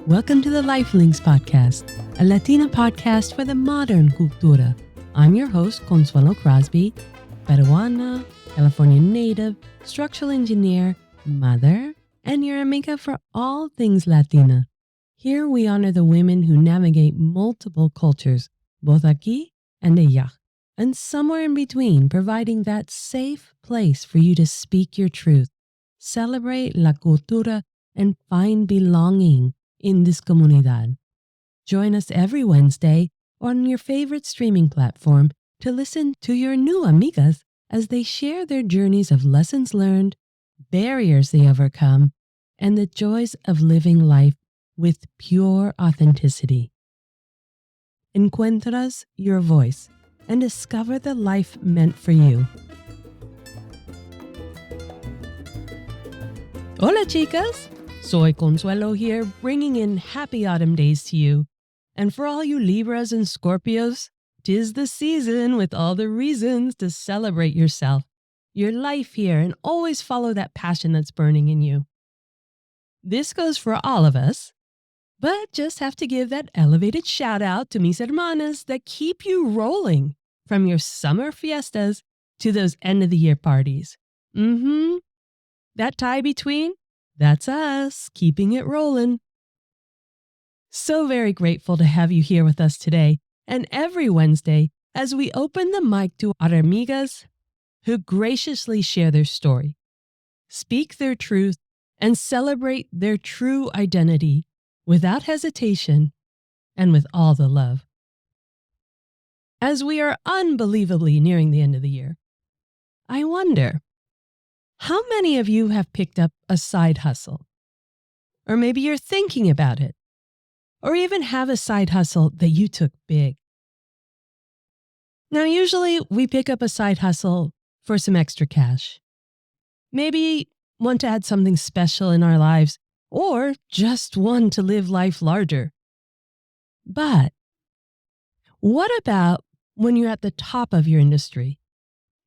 Welcome to the Lifelinks Podcast, a Latina podcast for the modern Cultura. I'm your host, Consuelo Crosby, Peruana, California native, structural engineer, mother, and your amiga for all things Latina. Here we honor the women who navigate multiple cultures, both aquí and allá, and somewhere in between, providing that safe place for you to speak your truth, celebrate la cultura, and find belonging in this comunidad. Join us every Wednesday on your favorite streaming platform to listen to your new amigas as they share their journeys of lessons learned, barriers they overcome, and the joys of living life with pure authenticity. Encuentras your voice and discover the life meant for you. Hola, chicas! Soy Consuelo here, bringing in happy autumn days to you. And for all you Libras and Scorpios, 'tis the season with all the reasons to celebrate yourself, your life here, and always follow that passion that's burning in you. This goes for all of us, but just have to give that elevated shout out to mis hermanas that keep you rolling from your summer fiestas to those end of the year parties. That tie between? That's us, keeping it rolling. So very grateful to have you here with us today and every Wednesday as we open the mic to our amigas who graciously share their story, speak their truth, and celebrate their true identity without hesitation and with all the love. As we are unbelievably nearing the end of the year, I wonder, how many of you have picked up a side hustle? Or maybe you're thinking about it, or even have a side hustle that you took big. Now, usually we pick up a side hustle for some extra cash. Maybe want to add something special in our lives, or just want to live life larger. But what about when you're at the top of your industry?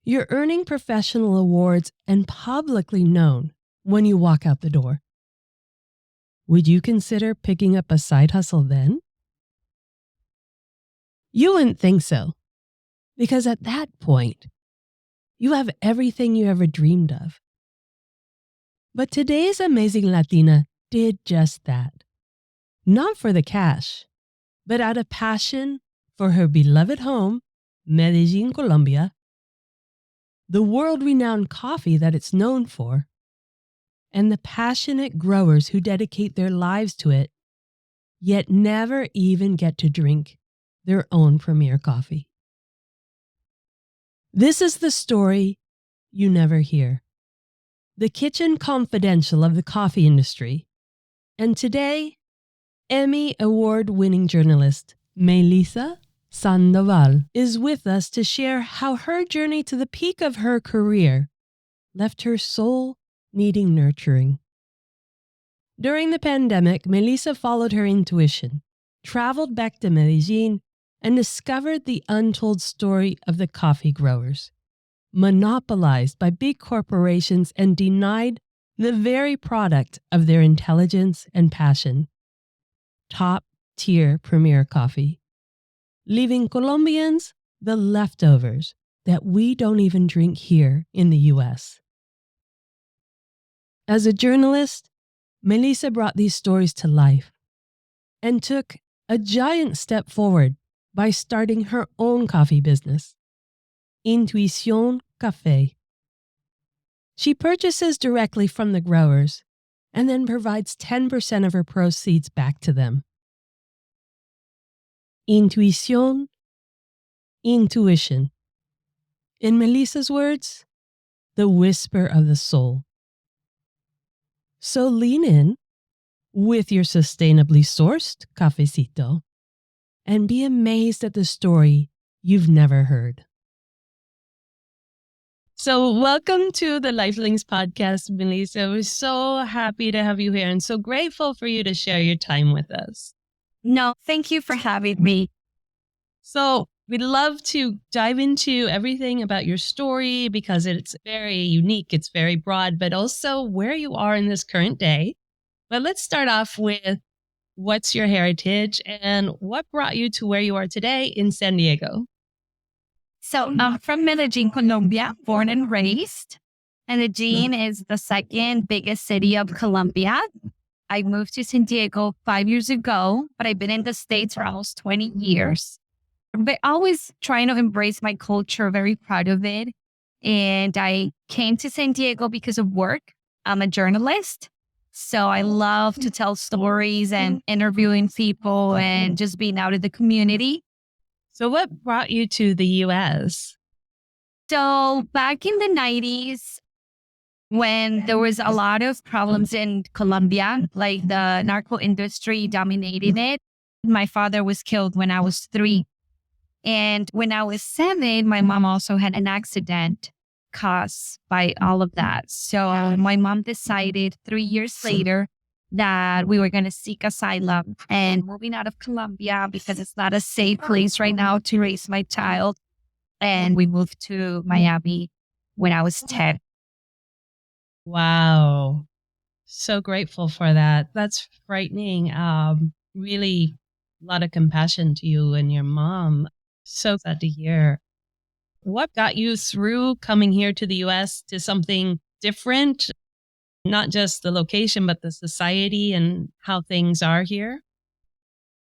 You're earning professional awards and publicly known when you walk out the door. Would you consider picking up a side hustle then? You wouldn't think so, because at that point, you have everything you ever dreamed of. But today's amazing Latina did just that. Not for the cash, but out of passion for her beloved home, Medellin, Colombia, the world-renowned coffee that it's known for, and the passionate growers who dedicate their lives to it, yet never even get to drink their own premier coffee. This is the story you never hear, the kitchen confidential of the coffee industry. And today, Emmy award-winning journalist Melissa Sandoval is with us to share how her journey to the peak of her career left her soul needing nurturing. During the pandemic, Melissa followed her intuition, traveled back to Medellin, and discovered the untold story of the coffee growers, monopolized by big corporations and denied the very product of their intelligence and passion, top-tier premier coffee, leaving Colombians the leftovers that we don't even drink here in the U.S. As a journalist, Melissa brought these stories to life and took a giant step forward by starting her own coffee business, Intuición Café. She purchases directly from the growers and then provides 10% of her proceeds back to them. Intuición, intuition. In Melissa's words, the whisper of the soul. So lean in with your sustainably sourced cafecito and be amazed at the story you've never heard. So welcome to the Lifelinks Podcast, Melissa. We're so happy to have you here and so grateful for you to share your time with us. No, thank you for having me. So we'd love to dive into everything about your story because it's very unique, it's very broad, but also where you are in this current day. But let's start off with What's your heritage and what brought you to where you are today in San Diego? So I'm from Medellin, Colombia, born and raised. Medellin is the second biggest city of Colombia. I moved to San Diego 5 years ago, but I've been in the States for almost 20 years. But always trying to embrace my culture, very proud of it. And I came to San Diego because of work. I'm a journalist. So I love to tell stories and interviewing people and just being out in the community. So, what brought you to the US? So back in the 90s, when there was a lot of problems in Colombia, like the narco industry dominating it, my father was killed when I was 3. And when I was 7, my mom also had an accident caused by all of that. So my mom decided 3 years later that we were going to seek asylum and moving out of Colombia because it's not a safe place right now to raise my child. And we moved to Miami when I was 10. Wow. So grateful for that. That's frightening. Really a lot of compassion to you and your mom. So sad to hear. What got you through coming here to the US to something different? Not just the location, but the society and how things are here?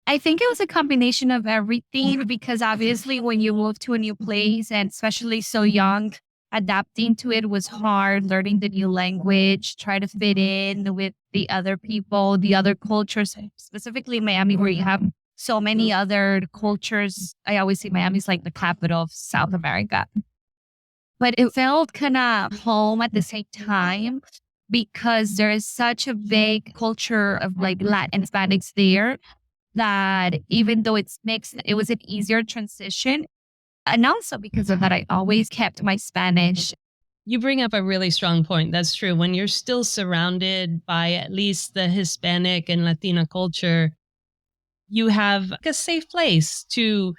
I think it was a combination of everything because obviously when you move to a new place and especially so young, adapting to it was hard, learning the new language, try to fit in with the other people, the other cultures, specifically Miami, where you have so many other cultures. I always say Miami's like the capital of South America. But it felt kind of home at the same time because there is such a big culture of like Latin Hispanics there that even though it's mixed, it was an easier transition. And also because of that, I always kept my Spanish. You bring up a really strong point. That's true. When you're still surrounded by at least the Hispanic and Latina culture, you have a safe place to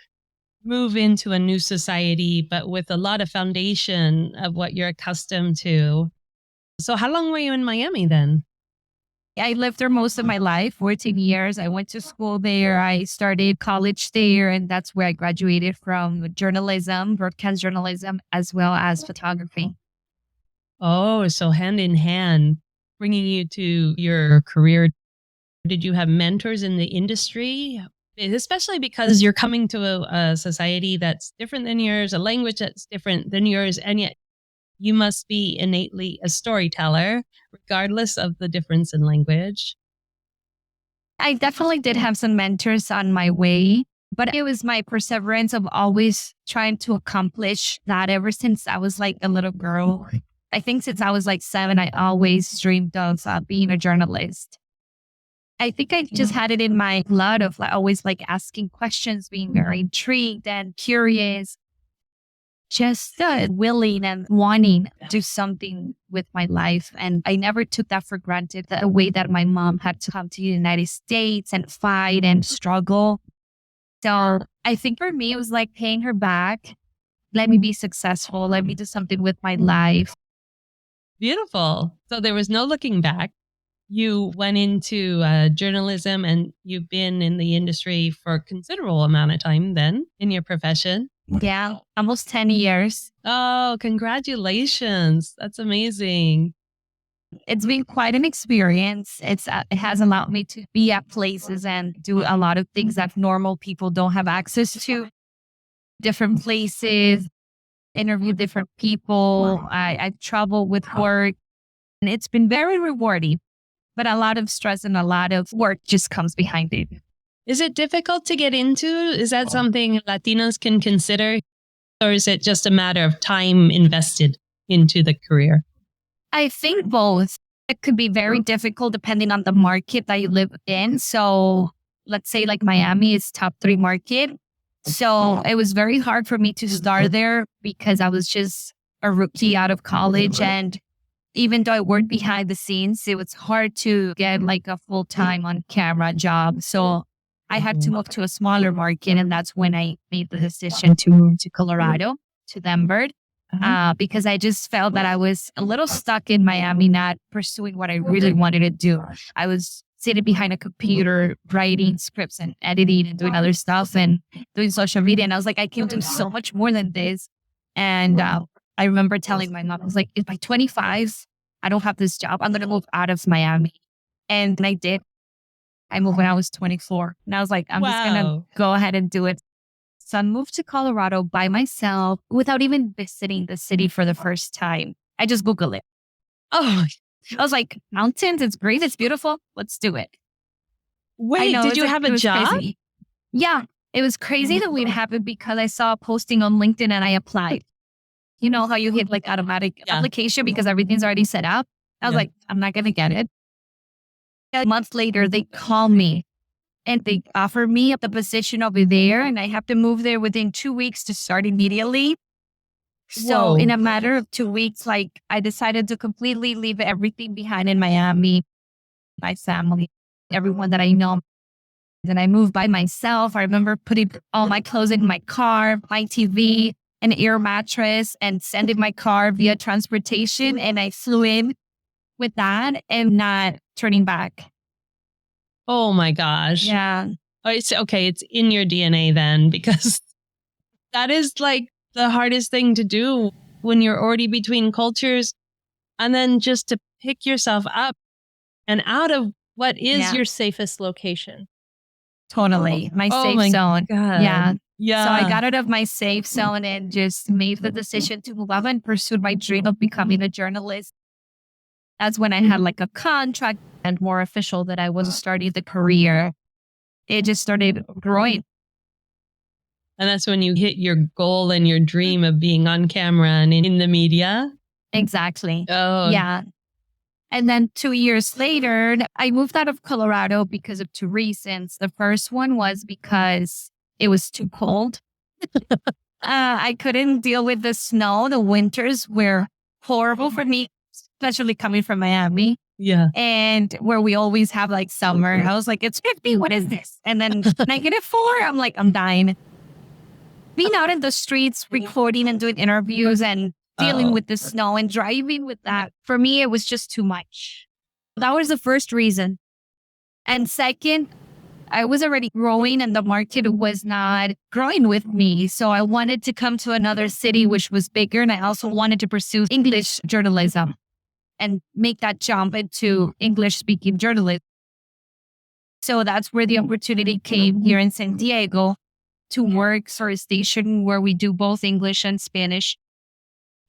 move into a new society, but with a lot of foundation of what you're accustomed to. So how long were you in Miami then? I lived there most of my life, 14 years. I went to school there. I started college there, and that's where I graduated from journalism, broadcast journalism, as well as photography. Oh, so hand in hand, bringing you to your career. Did you have mentors in the industry? Especially because you're coming to a society that's different than yours, a language that's different than yours, and yet you must be innately a storyteller, regardless of the difference in language. I definitely did have some mentors on my way, but it was my perseverance of always trying to accomplish that ever since I was like a little girl. I think since I was like 7, I always dreamed of being a journalist. I think I just had it in my blood of like always like asking questions, being very intrigued and curious, just willing and wanting to do something with my life. And I never took that for granted, the way that my mom had to come to the United States and fight and struggle. So I think for me, it was like paying her back. Let me be successful. Let me do something with my life. Beautiful. So there was no looking back. You went into journalism and you've been in the industry for a considerable amount of time then in your profession. Yeah, almost 10 years. Oh, congratulations. That's amazing. It's been quite an experience. It has allowed me to be at places and do a lot of things that normal people don't have access to. Different places, interview different people. I travel with work, and it's been very rewarding. But a lot of stress and a lot of work just comes behind it. Is it difficult to get into? Is that something Latinos can consider? Or is it just a matter of time invested into the career? I think both. It could be very difficult depending on the market that you live in. So let's say like Miami is top 3 market. So it was very hard for me to start there because I was just a rookie out of college. And even though I worked behind the scenes, it was hard to get like a full-time on camera job. So I had to move to a smaller market. And that's when I made the decision to move to Colorado, to Denver, because I just felt that I was a little stuck in Miami, not pursuing what I really wanted to do. I was sitting behind a computer, writing scripts and editing and doing other stuff and doing social media. And I was like, I can do so much more than this. And I remember telling my mom, I was like, if by 25, I don't have this job, I'm going to move out of Miami. And I did. I moved when I was 24. And I was like, I'm just going to go ahead and do it. So I moved to Colorado by myself without even visiting the city for the first time. I just Googled it. Oh, I was like, mountains, it's great, it's beautiful, let's do it. Wait, did you have a job? Crazy. Yeah, it was crazy that it happened because I saw a posting on LinkedIn and I applied. You know how you hit like automatic application because everything's already set up? I was like, I'm not going to get it. A month later, they call me and they offer me the position over there and I have to move there within 2 weeks to start immediately. So in a matter of 2 weeks, like I decided to completely leave everything behind in Miami, my family, everyone that I know. Then I moved by myself. I remember putting all my clothes in my car, my TV, an air mattress, and sending my car via transportation. And I flew in with that and not turning back. Oh my gosh. Yeah. Oh, it's okay. It's in your DNA then, because that is like the hardest thing to do when you're already between cultures, and then just to pick yourself up and out of what is your safest location. Totally. My safe zone. God. Yeah. Yeah. So I got out of my safe zone and just made the decision to move up and pursue my dream of becoming a journalist. That's when I had like a contract and more official that I was starting the career. It just started growing. And that's when you hit your goal and your dream of being on camera and in the media. Exactly. Oh, yeah. And then 2 years later, I moved out of Colorado because of 2 reasons. The first one was because it was too cold. I couldn't deal with the snow. The winters were horrible for me, especially coming from Miami. Yeah. And where we always have like summer. I was like, it's 50. What is this? And then -4. I'm like, I'm dying. Being out in the streets, recording and doing interviews and dealing with the snow and driving with that, for me, it was just too much. That was the first reason. And second, I was already growing and the market was not growing with me. So I wanted to come to another city, which was bigger. And I also wanted to pursue English journalism and make that jump into English speaking journalism. So that's where the opportunity came here in San Diego to work for a station where we do both English and Spanish.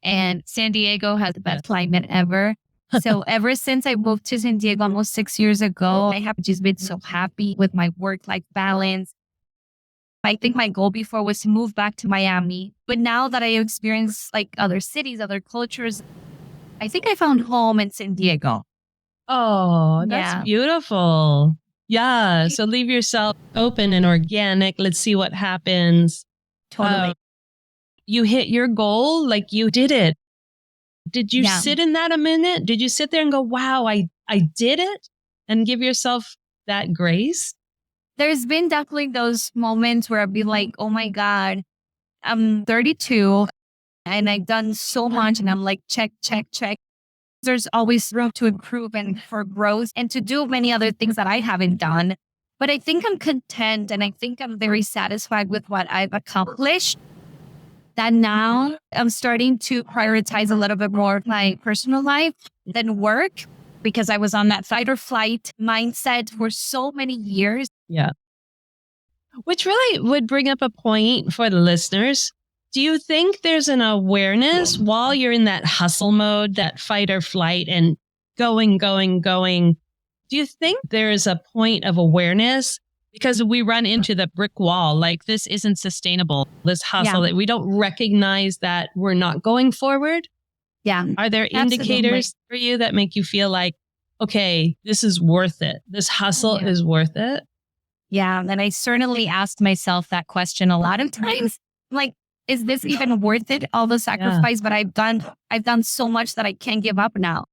And San Diego has the best climate ever. So ever since I moved to San Diego almost 6 years ago, I have just been so happy with my work-life balance. I think my goal before was to move back to Miami. But now that I experience like other cities, other cultures, I think I found home in San Diego. Oh, that's beautiful. Yeah. So leave yourself open and organic. Let's see what happens. Totally. You hit your goal, like you did it. Did you sit in that a minute? Did you sit there and go, wow, I did it? And give yourself that grace? There's been definitely those moments where I'd be like, oh my God, I'm 32 and I've done so much. And I'm like, check, check, check. There's always room to improve and for growth and to do many other things that I haven't done. But I think I'm content and I think I'm very satisfied with what I've accomplished. That now I'm starting to prioritize a little bit more my personal life than work because I was on that fight or flight mindset for so many years. Yeah. Which really would bring up a point for the listeners. Do you think there's an awareness while you're in that hustle mode, that fight or flight and going? Do you think there is a point of awareness? Because we run into the brick wall, like this isn't sustainable, this hustle, that we don't recognize that we're not going forward. Yeah. Are there indicators for you that make you feel like, okay, this is worth it. This hustle is worth it? Yeah. And I certainly asked myself that question a lot of times. Like, is this even worth it? All the sacrifice, but I've done so much that I can't give up now.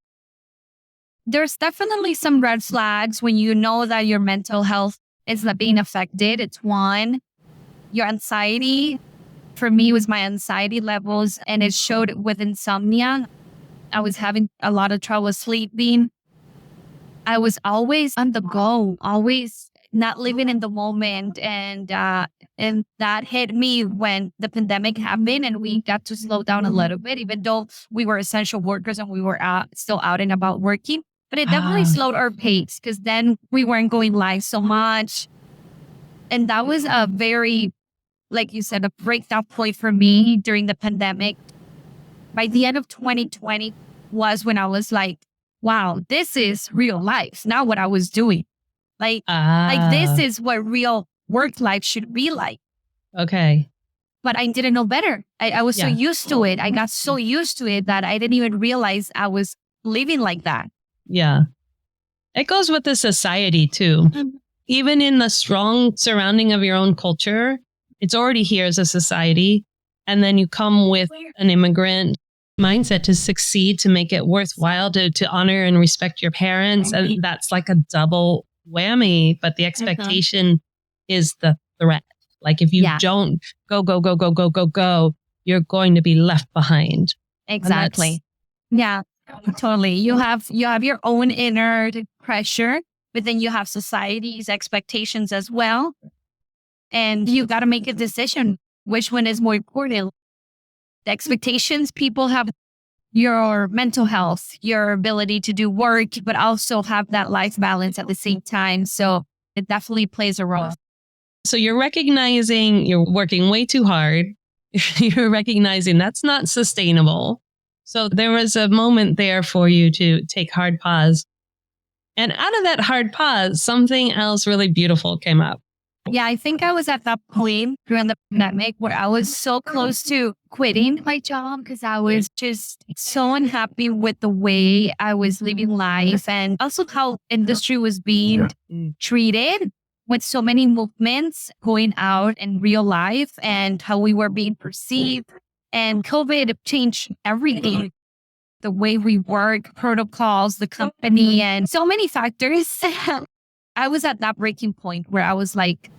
There's definitely some red flags when you know that your mental health is not being affected. It's one, your anxiety. For me, it was my anxiety levels and it showed with insomnia. I was having a lot of trouble sleeping. I was always on the go, always not living in the moment. And that hit me when the pandemic happened and we got to slow down a little bit, even though we were essential workers and we were still out and about working. But it definitely slowed our pace because then we weren't going live so much. And that was a very, like you said, a breakdown point for me during the pandemic. By the end of 2020 was when I was like, wow, this is real life, not what I was doing. Like this is what real work life should be like. Okay. But I didn't know better. I was so used to it. I got so used to it that I didn't even realize I was living like that. Yeah. It goes with the society too. Even in the strong surrounding of your own culture, it's already here as a society. And then you come with an immigrant mindset to succeed, to make it worthwhile, to honor and respect your parents. And that's like a double whammy. But the expectation is the threat. Like if you don't go, you're going to be left behind. Exactly. Yeah, totally. You have your own inner pressure, but then you have society's expectations as well. And you got to make a decision. Which one is more important? The expectations people have, your mental health, your ability to do work, but also have that life balance at the same time. So it definitely plays a role. So you're recognizing you're working way too hard. You're recognizing that's not sustainable. So there was a moment there for you to take hard pause. And out of that hard pause, something else really beautiful came up. Yeah, I think I was at that point during the pandemic where I was so close to quitting my job because I was just so unhappy with the way I was living life and also how industry was being treated with so many movements going out in real life and how we were being perceived. And COVID changed everything. The way we work, protocols, the company, and so many factors. I was at that breaking point where I was like,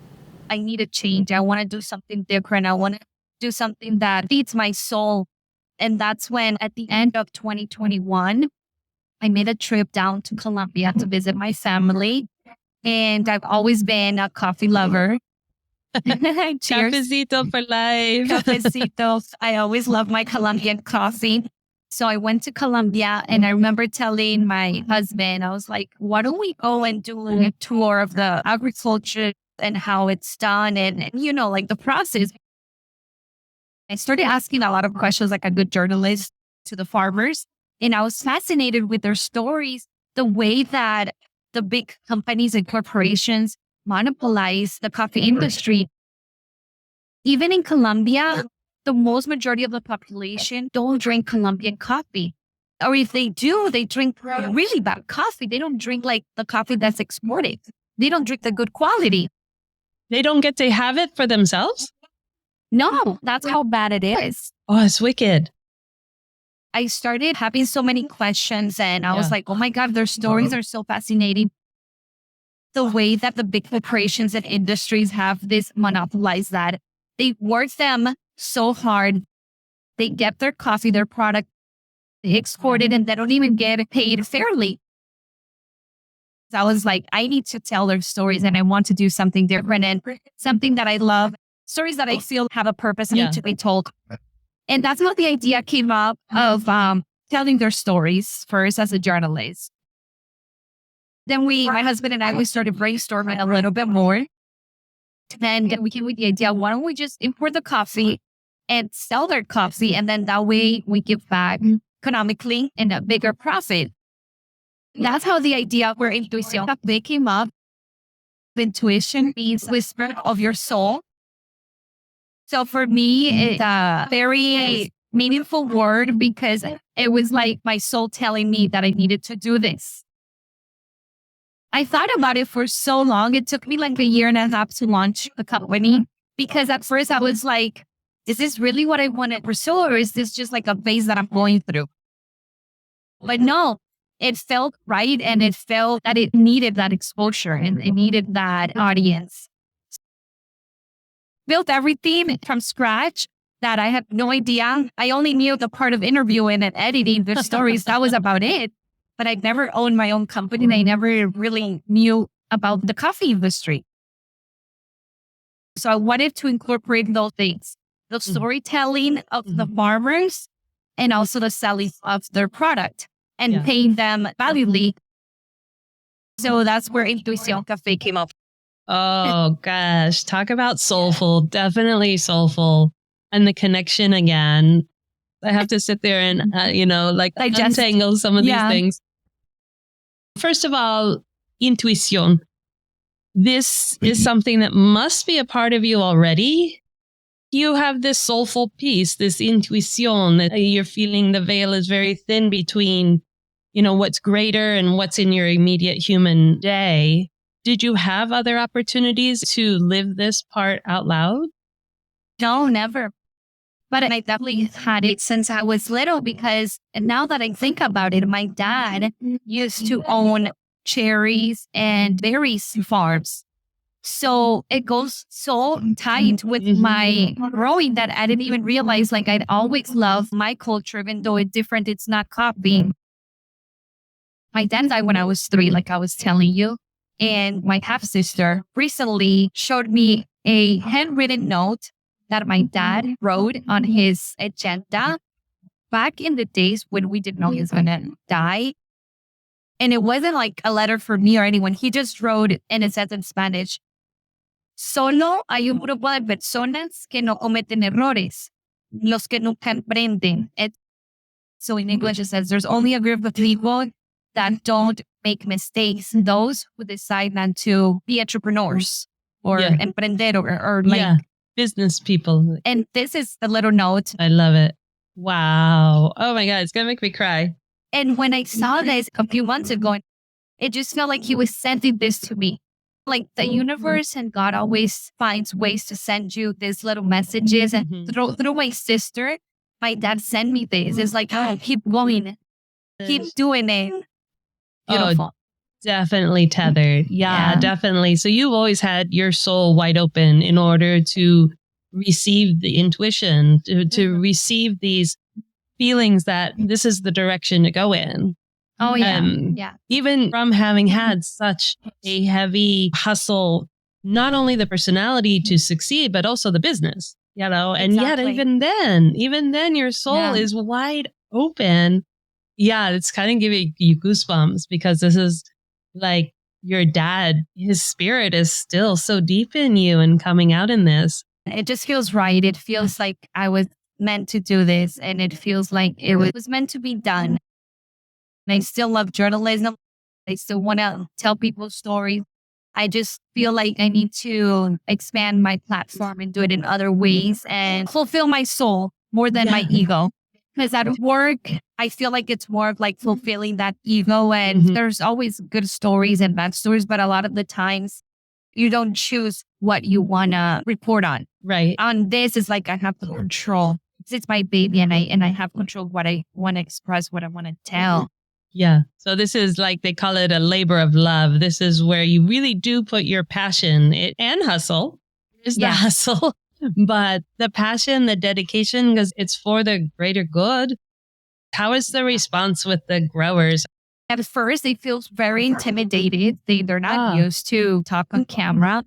I need a change. I want to do something different. I want to do something that feeds my soul. And that's when at the end of 2021, I made a trip down to Colombia to visit my family. And I've always been a coffee lover. Cheers. Cafecito for life. Cafecito. I always love my Colombian coffee. So I went to Colombia and I remember telling my husband, I was like, why don't we go and do a tour of the agriculture and how it's done and you know, like the process. I started asking a lot of questions like a good journalist to the farmers. And I was fascinated with their stories, the way that the big companies and corporations monopolize the coffee industry. Even in Colombia, the most majority of the population don't drink Colombian coffee. Or if they do, they drink really bad coffee. They don't drink like the coffee that's exported. They don't drink the good quality. They don't get to have it for themselves? No, that's how bad it is. Oh, it's wicked. I started having so many questions and I was like, oh my God, their stories are so fascinating. The way that the big corporations and industries have this monopolized that they work them so hard. They get their coffee, their product, they export it and they don't even get paid fairly. So I was like, I need to tell their stories and I want to do something different and something that I love, stories that I feel have a purpose and need to be told. And that's how the idea came up of telling their stories first as a journalist. Then my husband and I, we started brainstorming a little bit more. And we came with the idea, why don't we just import the coffee and sell their coffee? And then that way we give back economically and a bigger profit. That's how the idea for Intuición Café came up. Intuition means whisper of your soul. So for me, it's a very meaningful word because it was like my soul telling me that I needed to do this. I thought about it for so long. It took me like 1.5 years to launch the company because at first I was like, is this really what I want to pursue or is this just like a phase that I'm going through? But no, it felt right and it felt that it needed that exposure and it needed that audience. Built everything from scratch that I had no idea. I only knew the part of interviewing and editing the stories. That was about it. but I never owned my own company and I never really knew about the coffee industry. So I wanted to incorporate those things, the storytelling of the farmers and also the selling of their product and paying them valuably. So that's where Intuición Café came up. Oh gosh, talk about soulful, definitely soulful. And the connection again. I have to sit there and, untangle some of these things. First of all, intuición. This is something that must be a part of you already. You have this soulful piece, this intuición, that you're feeling the veil is very thin between, what's greater and what's in your immediate human day. Did you have other opportunities to live this part out loud? No, never. But I definitely had it since I was little because now that I think about it, my dad used to own cherries and berries farms. So it goes so tight with my growing that I didn't even realize I'd always loved my culture, even though it's different, it's not copying. My dad died when I was 3, like I was telling you. And my half-sister recently showed me a handwritten note that my dad wrote on his agenda back in the days when we didn't know he was going to die. And it wasn't like a letter for me or anyone. He just wrote, and it says in Spanish, solo hay un grupo de personas que no cometen errores, los que nunca aprenden. So in English, it says there's only a group of people that don't make mistakes, those who decide not to be entrepreneurs or emprender or business people. And this is a little note. I love it. Wow. Oh my God, it's going to make me cry. And when I saw this a few months ago, it just felt like he was sending this to me. Like the universe and God always finds ways to send you these little messages. And through my sister, my dad sent me this. It's like, oh, keep going. Keep doing it. Beautiful. Oh, definitely tethered. Yeah, definitely. So you've always had your soul wide open in order to receive the intuition, to receive these feelings that this is the direction to go in. Oh, yeah. Even from having had such a heavy hustle, not only the personality to succeed, but also the business, and yet even then your soul is wide open. Yeah, it's kind of giving you goosebumps because this is like your dad, his spirit is still so deep in you and coming out in this. It just feels right. It feels like I was meant to do this and it feels like it was meant to be done. And I still love journalism. I still want to tell people stories. I just feel like I need to expand my platform and do it in other ways and fulfill my soul more than my ego. Because at work, I feel like it's more of like fulfilling that ego. And there's always good stories and bad stories, but a lot of the times you don't choose what you want to report on. Right. On this, it's like I have the control. It's my baby and I have control of what I want to express, what I want to tell. Yeah. So this is like, they call it a labor of love. This is where you really do put your passion and hustle. Is the hustle. But the passion, the dedication, because it's for the greater good. How is the response with the growers? At first, they feel very intimidated. They're not used to talk on camera.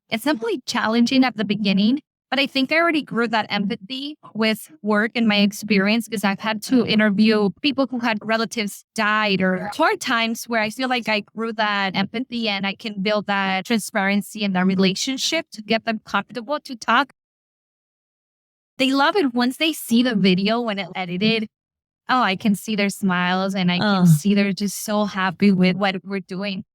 It's simply challenging at the beginning. But I think I already grew that empathy with work and my experience because I've had to interview people who had relatives died or hard times where I feel like I grew that empathy and I can build that transparency and that relationship to get them comfortable to talk. They love it once they see the video when it's edited. Oh, I can see their smiles and I can see they're just so happy with what we're doing.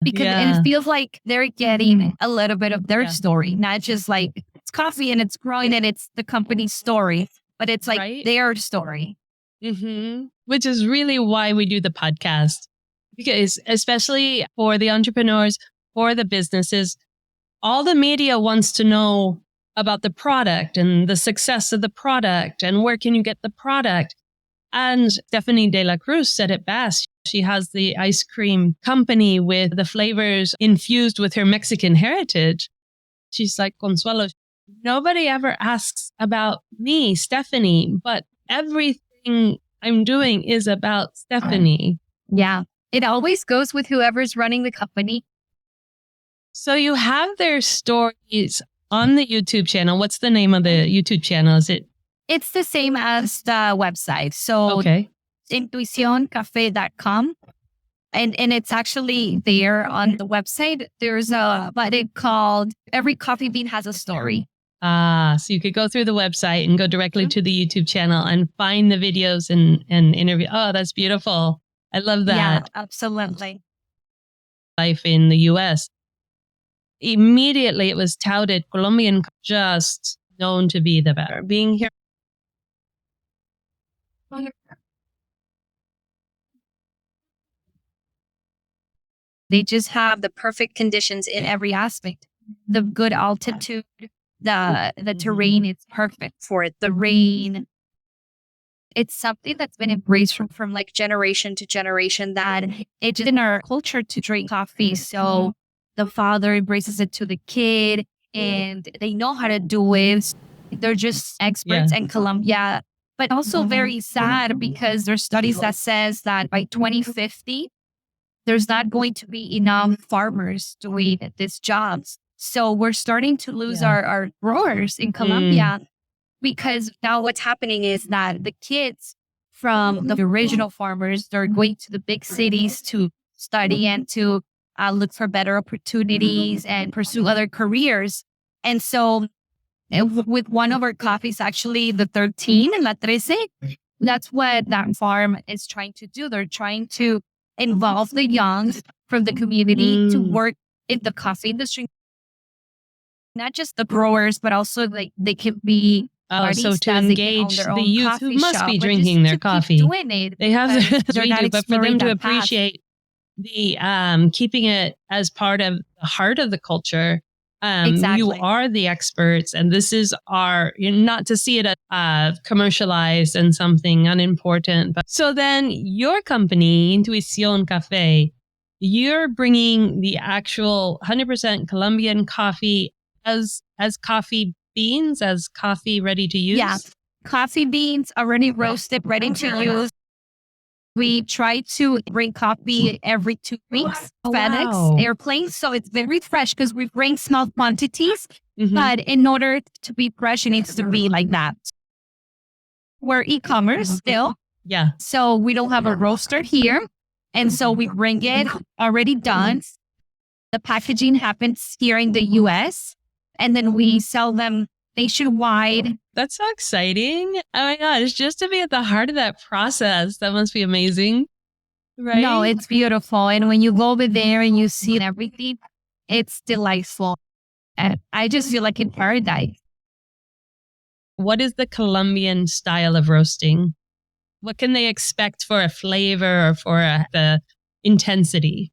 Because it feels like they're getting a little bit of their story, not just like it's coffee and it's growing and it's the company's story, but it's like their story. Which is really why we do the podcast. Because especially for the entrepreneurs, for the businesses, all the media wants to know about the product and the success of the product and where can you get the product. And Stephanie de la Cruz said it best. She has the ice cream company with the flavors infused with her Mexican heritage. She's like, Consuelo, nobody ever asks about me, Stephanie, but everything I'm doing is about Stephanie. Yeah. It always goes with whoever's running the company. So you have their stories on the YouTube channel. What's the name of the YouTube channel? Is it? It's the same as the website. So intuicioncafé.com. And it's actually there on the website. There's a button called Every Coffee Bean Has a Story. So you could go through the website and go directly to the YouTube channel and find the videos and interview. Oh, that's beautiful. I love that. Yeah, absolutely. Life in the US. Immediately it was touted, Colombian, just known to be the better. Being here. They just have the perfect conditions in every aspect. The good altitude, the terrain is perfect for it. The rain. It's something that's been embraced from like generation to generation, that it's in our culture to drink coffee. So the father embraces it to the kid and they know how to do it. They're just experts in Colombia, but also very sad because there's studies that says that by 2050, there's not going to be enough farmers doing these jobs. So we're starting to lose our growers in Colombia because now what's happening is that the kids from the original farmers, they're going to the big cities to study and to look for better opportunities and pursue other careers. And so with one of our coffees, actually the 13, La Trece, that's what that farm is trying to do. They're trying to involve the young from the community to work in the coffee industry. Not just the growers, but also like they can be so to engage the youth who must be drinking their coffee. They have we do, but for them to appreciate the keeping it as part of the heart of the culture. You are the experts, and this is not to see it as commercialized and something unimportant. But so then your company, Intuición Café, you're bringing the actual 100% Colombian coffee as coffee beans, as coffee ready to use? Yeah, coffee beans already roasted, ready to use. We try to bring coffee every 2 weeks, FedEx airplane. So it's very fresh because we bring small quantities. But in order to be fresh, it needs to be like that. We're e-commerce still. Yeah. So we don't have a roaster here. And so we bring it already done. The packaging happens here in the US. And then we sell them nationwide. That's so exciting. Oh my gosh, just to be at the heart of that process, that must be amazing. Right? No, it's beautiful. And when you go over there and you see everything, it's delightful. And I just feel like in paradise. What is the Colombian style of roasting? What can they expect for a flavor or for the intensity?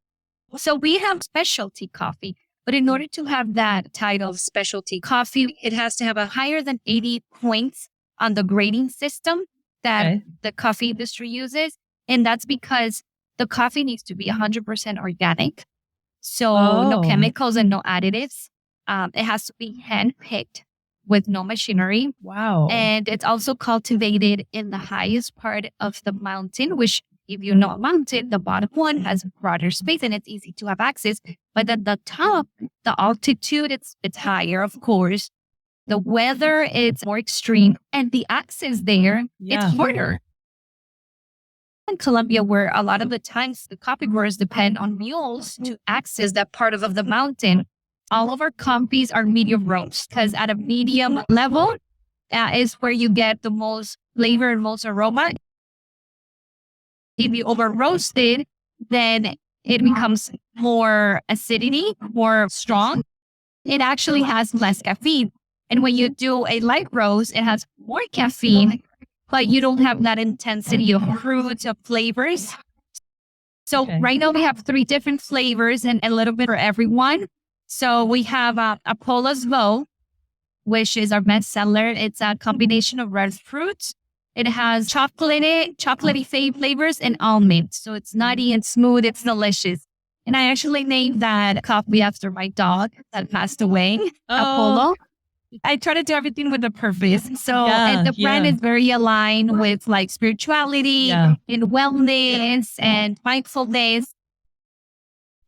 So we have specialty coffee. But in order to have that title of specialty coffee, it has to have a higher than 80 points on the grading system that the coffee industry uses. And that's because the coffee needs to be 100% organic. So no chemicals and no additives. It has to be hand-picked with no machinery. Wow. And it's also cultivated in the highest part of the mountain, which if you know a mountain, the bottom one has broader space and it's easy to have access. But at the top, the altitude, it's higher, of course. The weather, it's more extreme. And the access there, it's harder. In Colombia, where a lot of the times the coffee growers depend on mules to access that part of the mountain, all of our coffees are medium roast because at a medium level is where you get the most flavor and most aroma. If you over roast it, then it becomes more acidity, more strong. It actually has less caffeine. And when you do a light roast, it has more caffeine, but you don't have that intensity of fruits, of flavors. So right now we have 3 different flavors and a little bit for everyone. So we have Apollo's Low, which is our best seller. It's a combination of red fruits. It has chocolatey flavors and almond. So it's nutty and smooth. It's delicious. And I actually named that coffee after my dog that passed away, Apollo. I try to do everything with a purpose. So, Yeah, and the brand yeah. is very aligned with like spirituality Yeah. and wellness and mindfulness.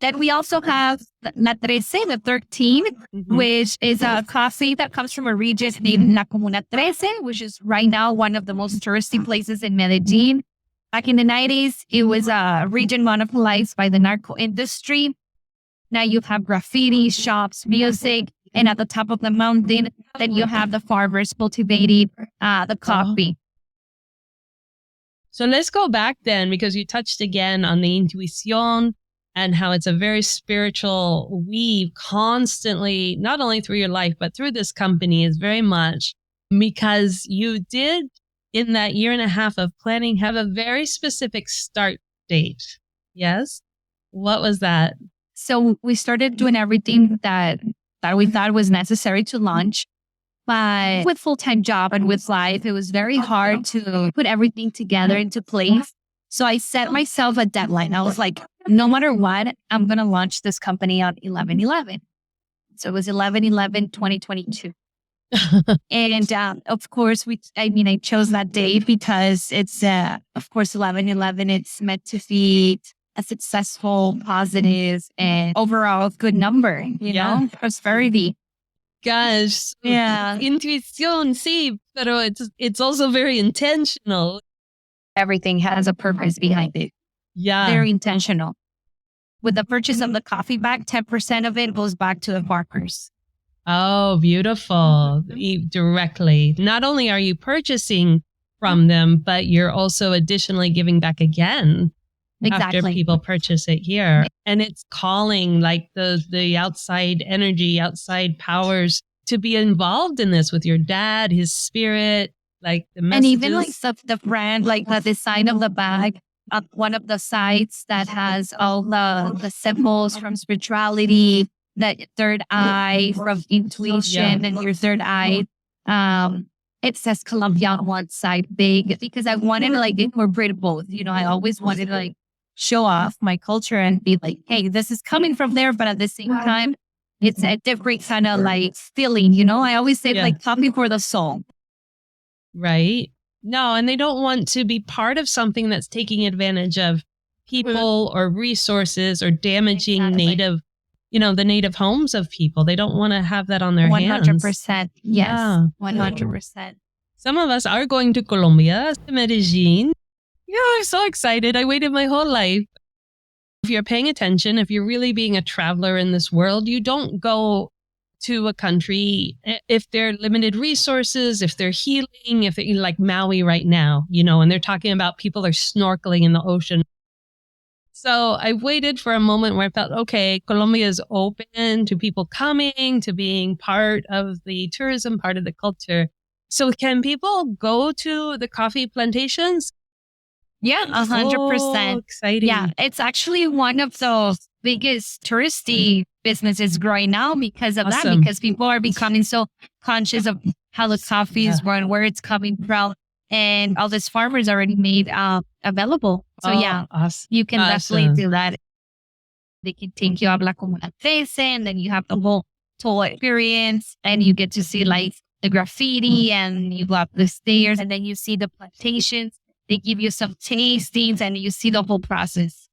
Then we also have La Trece, the 13, Mhm. which is a coffee that comes from a region named La Comuna Trece, which is right now one of the most touristy places in Medellin. Back in the 90s, it was a region monopolized by the narco industry. Now you have graffiti, shops, music, and at the top of the mountain, then you have the farmers cultivating the coffee. So let's go back then, because you touched again on the intuición and how it's a very spiritual weave constantly, not only through your life, but through this company is very much because you did in that year and a half of planning have a very specific start date. Yes. What was that? So we started doing everything that we thought was necessary to launch. But with full-time job and with life, it was very hard to put everything together into place. So I set myself a deadline. I was like, no matter what, I'm going to launch this company on 11/11. So it was 11/11/2022. And of course, I chose that date because it's, of course, 11/11. It's meant to be a successful, positive, and overall good number, you know, prosperity. Gosh, Yeah. intuición, sí, pero it's also very intentional. Everything has a purpose behind it. Yeah. Very intentional. With the purchase of the coffee bag, 10% of it goes back to the farmers. Oh, beautiful. Directly. Not only are you purchasing from them, but you're also additionally giving back again. Exactly. After people purchase it here. And it's calling like the outside energy, outside powers to be involved in this with your dad, his spirit, like the messages. And even like the brand, like the design of the bag, one of the sites that has all the symbols from spirituality, that third eye from intuition and your third eye. It says Colombia on one side, big, because I wanted to like incorporate both. You know, I always wanted to like show off my culture and be like, hey, this is coming from there, but at the same time, it's a different kind of like feeling, you know? I always say like coffee for the soul. Right. No, and they don't want to be part of something that's taking advantage of people or resources or damaging native, the native homes of people. They don't want to have that on their 100%. hands. 100%. Yes. 100%. Some of us are going to Colombia, to Medellin. Yeah, I'm so excited. I waited my whole life. If you're paying attention, if you're really being a traveler in this world, you don't go to a country if they're limited resources, if they're healing, if they're like Maui right now, and they're talking about people are snorkeling in the ocean. So I waited for a moment where I felt, okay, Colombia is open to people coming, to being part of the tourism, part of the culture. So can people go to the coffee plantations? Yeah, 100%. Exciting. Yeah, it's actually one of the biggest touristy businesses growing now because of that, because people are becoming so conscious of how the coffee is grown, where it's coming from, and all these farmers already made available. So you can definitely do that. They can take you a La Comuna Trece, and then you have the whole tour experience, and you get to see like the graffiti, and you go up the stairs, and then you see the plantations. They give you some tastings and you see the whole process.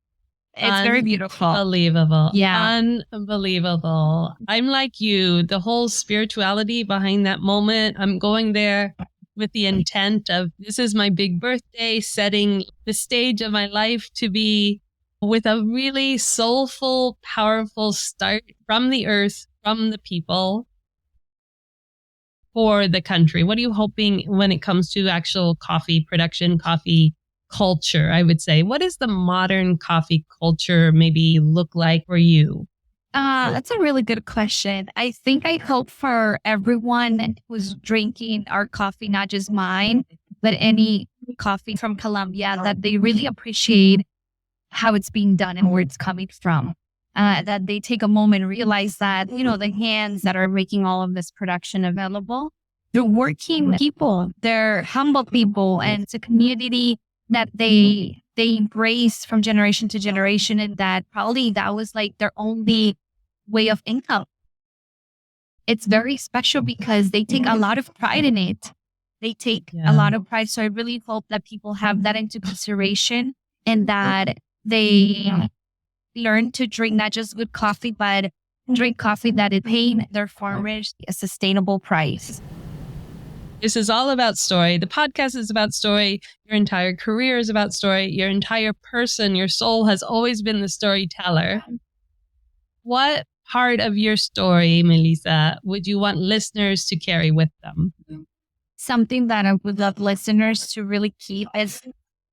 It's very beautiful. Unbelievable. Yeah. Unbelievable. I'm like you, the whole spirituality behind that moment. I'm going there with the intent of this is my big birthday, setting the stage of my life to be with a really soulful, powerful start from the earth, from the people. For the country? What are you hoping when it comes to actual coffee production, coffee culture, I would say? What does the modern coffee culture maybe look like for you? That's a really good question. I think I hope for everyone who's drinking our coffee, not just mine, but any coffee from Colombia, that they really appreciate how it's being done and where it's coming from. That they take a moment and realize that, the hands that are making all of this production available, they're working people, they're humble people, and it's a community that they embrace from generation to generation, and that probably that was like their only way of income. it's very special because they take a lot of pride in it. They take a lot of pride. So I really hope that people have that into consideration and that they learn to drink not just good coffee, but drink coffee that is paying their farmers a sustainable price. This is all about story. The podcast is about story. Your entire career is about story. Your entire person, your soul has always been the storyteller. What part of your story, Melissa, would you want listeners to carry with them? Something that I would love listeners to really keep is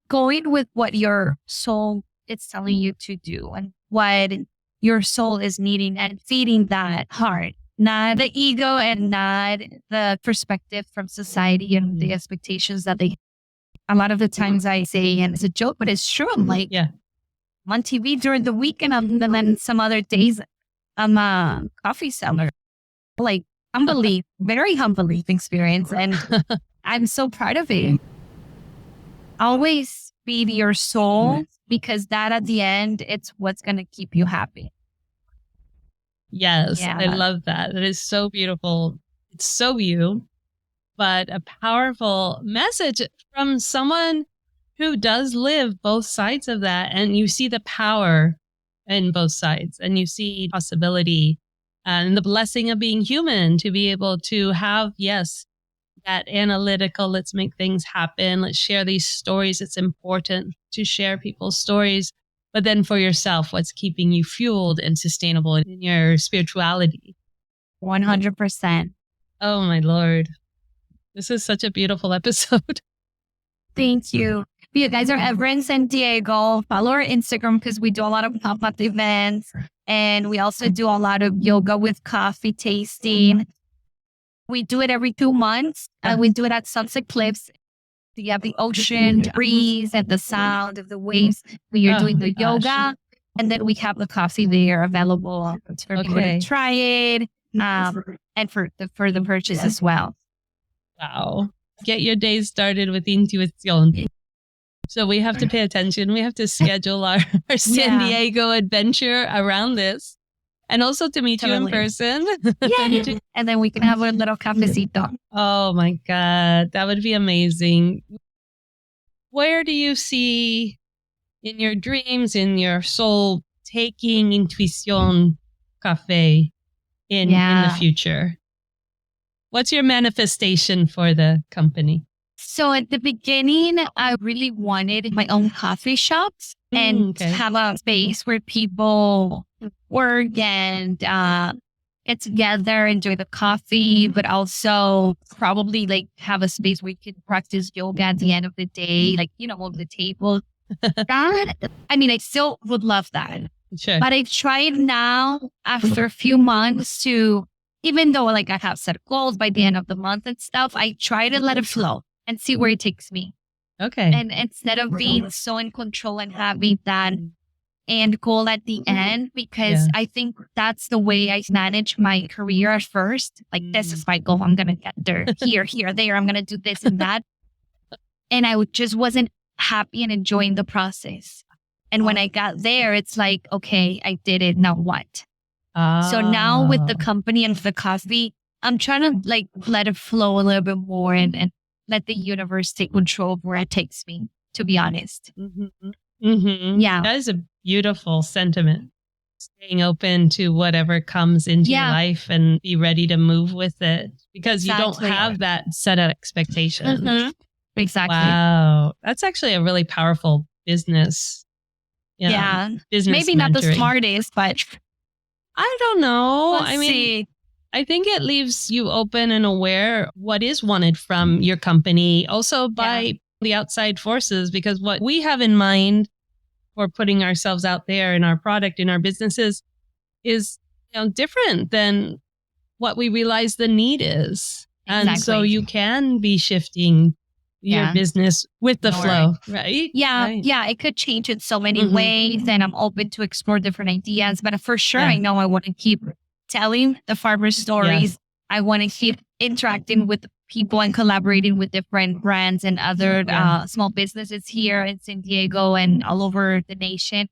going with what your soul is telling you to do and what your soul is needing and feeding that heart, not the ego and not the perspective from society and the expectations that they. A lot of the times I say, and it's a joke, but it's true. I'm like, I'm on TV during the weekend, and then some other days I'm a coffee seller. Like, very humbling experience. And I'm so proud of it. Always feed your soul because that at the end, it's what's going to keep you happy. Yes, I love that. It is so beautiful. It's so you, but a powerful message from someone who does live both sides of that. And you see the power in both sides and you see possibility and the blessing of being human to be able to have, that analytical, let's make things happen. Let's share these stories. It's important to share people's stories. But then for yourself, what's keeping you fueled and sustainable in your spirituality? 100%. Oh, my Lord. This is such a beautiful episode. Thank you. If you guys are ever in San Diego, follow our Instagram because we do a lot of pop-up events. And we also do a lot of yoga with coffee tasting. We do it every 2 months. And we do it at Sunset Cliffs. You have the ocean breeze and the sound of the waves when you're doing the yoga. And then we have the coffee there available for people to try it and for the purchase as well. Wow. Get your days started with Intuición. So we have to pay attention. We have to schedule our San Diego adventure around this. And also to meet you in person. And then we can have a little cafecito. Oh my God. That would be amazing. Where do you see in your dreams, in your soul, taking Intuición Café in the future? What's your manifestation for the company? So at the beginning, I really wanted my own coffee shops and have a space where people work and get together, enjoy the coffee, but also probably like have a space where you can practice yoga at the end of the day, like, on the table. I still would love that. Sure. But I've tried now after a few months to, even though like I have set goals by the end of the month and stuff, I try to let it flow and see where it takes me. Okay. And instead of being so in control and having that end goal at the end, because I think that's the way I manage my career at first. Like, this is my goal. I'm going to get there, here, there. I'm going to do this and that. And I just wasn't happy and enjoying the process. And when I got there, it's like, okay, I did it. Now what? So now with the company and the coffee, I'm trying to like let it flow a little bit more and let the universe take control of where it takes me, to be honest. Yeah. That is a beautiful sentiment. Staying open to whatever comes into your life and be ready to move with it because you don't have that set of expectations. Exactly. Wow. That's actually a really powerful business. Business maybe not the smartest, but I don't know. Let's see. I think it leaves you open and aware what is wanted from your company, also by the outside forces, because what we have in mind for putting ourselves out there in our product, in our businesses is different than what we realize the need is. Exactly. And so you can be shifting your business with the flow, right? Yeah. Right. Yeah. It could change in so many ways, and I'm open to explore different ideas, but for sure, I know I want to keep telling the farmer stories. I want to keep interacting with people and collaborating with different brands and other small businesses here in San Diego and all over the nation.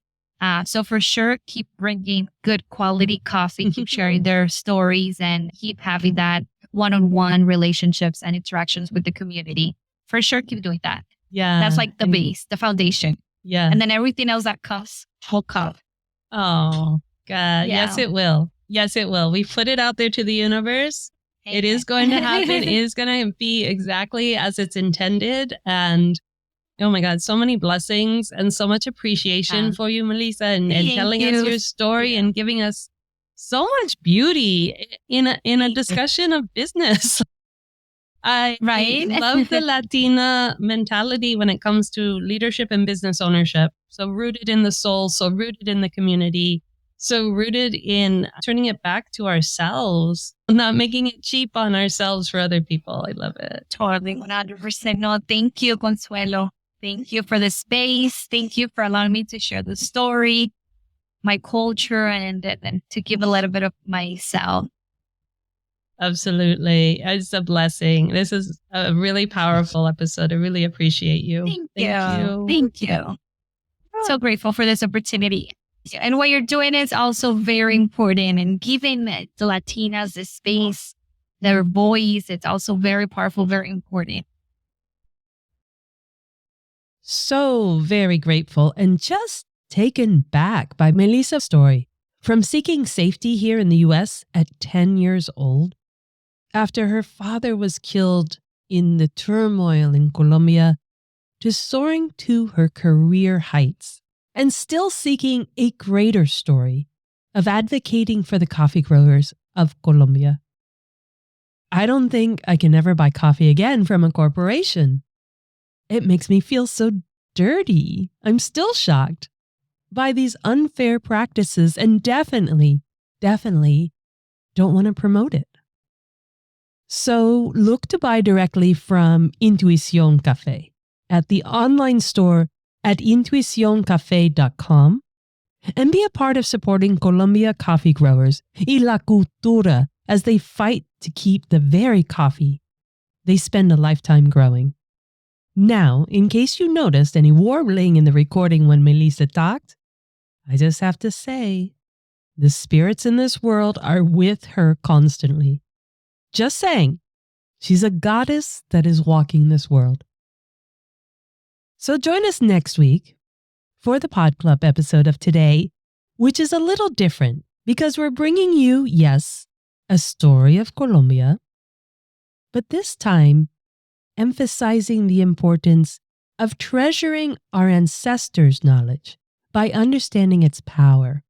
So for sure, keep bringing good quality coffee, keep sharing their stories, and keep having that one-on-one relationships and interactions with the community. For sure, keep doing that. Yeah. That's like the base, the foundation. Yeah. And then everything else that comes will come. Oh, God. Yeah. Yes, it will. Yes, it will. We put it out there to the universe. Amen. It is going to happen. It is going to be exactly as it's intended. And oh my God, so many blessings and so much appreciation for you, Melissa, and telling us your story and giving us so much beauty in a discussion of business. I love the Latina mentality when it comes to leadership and business ownership. So rooted in the soul, so rooted in the community, so rooted in turning it back to ourselves, not making it cheap on ourselves for other people. I love it. Totally, 100%. No, thank you, Consuelo. Thank you for the space. Thank you for allowing me to share the story, my culture, and to give a little bit of myself. Absolutely. It's a blessing. This is a really powerful episode. I really appreciate you. Thank you. So grateful for this opportunity. And what you're doing is also very important, and giving the Latinas the space, their voice, it's also very powerful, very important. So very grateful and just taken back by Melissa's story. From seeking safety here in the U.S. at 10 years old, after her father was killed in the turmoil in Colombia, to soaring to her career heights and still seeking a greater story of advocating for the coffee growers of Colombia. I don't think I can ever buy coffee again from a corporation. It makes me feel so dirty. I'm still shocked by these unfair practices and definitely don't want to promote it. So look to buy directly from Intuición Café at the online store at intuicioncafe.com and be a part of supporting Colombia coffee growers y la cultura as they fight to keep the very coffee they spend a lifetime growing. Now, in case you noticed any warbling in the recording when Melissa talked, I just have to say, the spirits in this world are with her constantly. Just saying, she's a goddess that is walking this world. So join us next week for the Pod Club episode of today, which is a little different because we're bringing you, yes, a story of Colombia, but this time emphasizing the importance of treasuring our ancestors' knowledge by understanding its power.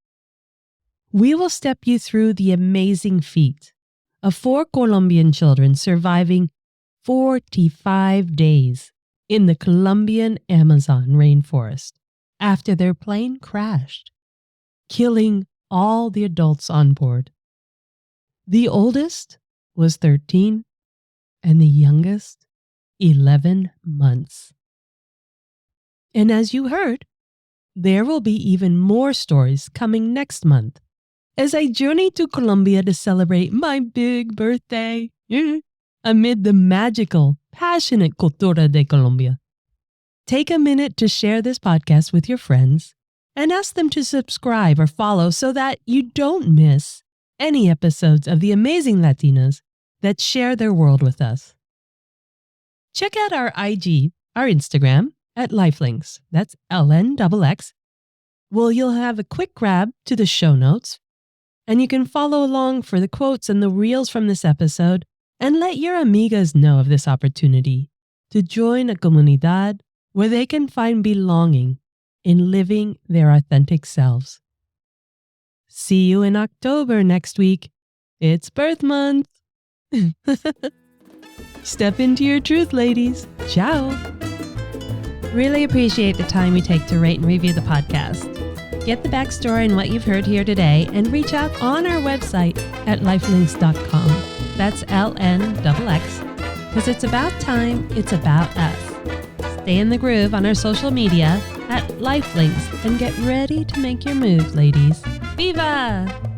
We will step you through the amazing feat of 4 Colombian children surviving 45 days in the Colombian Amazon rainforest after their plane crashed, killing all the adults on board. The oldest was 13 and the youngest 11 months. And as you heard, there will be even more stories coming next month as I journey to Colombia to celebrate my big birthday amid the magical, passionate Cultura de Colombia. Take a minute to share this podcast with your friends and ask them to subscribe or follow so that you don't miss any episodes of the amazing Latinas that share their world with us. Check out our IG, our Instagram, at Lifelinks. That's LNXX. Well, you'll have a quick grab to the show notes, and you can follow along for the quotes and the reels from this episode, and let your amigas know of this opportunity to join a comunidad where they can find belonging in living their authentic selves. See you in October next week. It's birth month. Step into your truth, ladies. Ciao. Really appreciate the time you take to rate and review the podcast. Get the backstory and what you've heard here today and reach out on our website at lifelinks.com. That's LNXX. Because it's about time, it's about us. Stay in the groove on our social media at Lifelinks and get ready to make your move, ladies. Viva!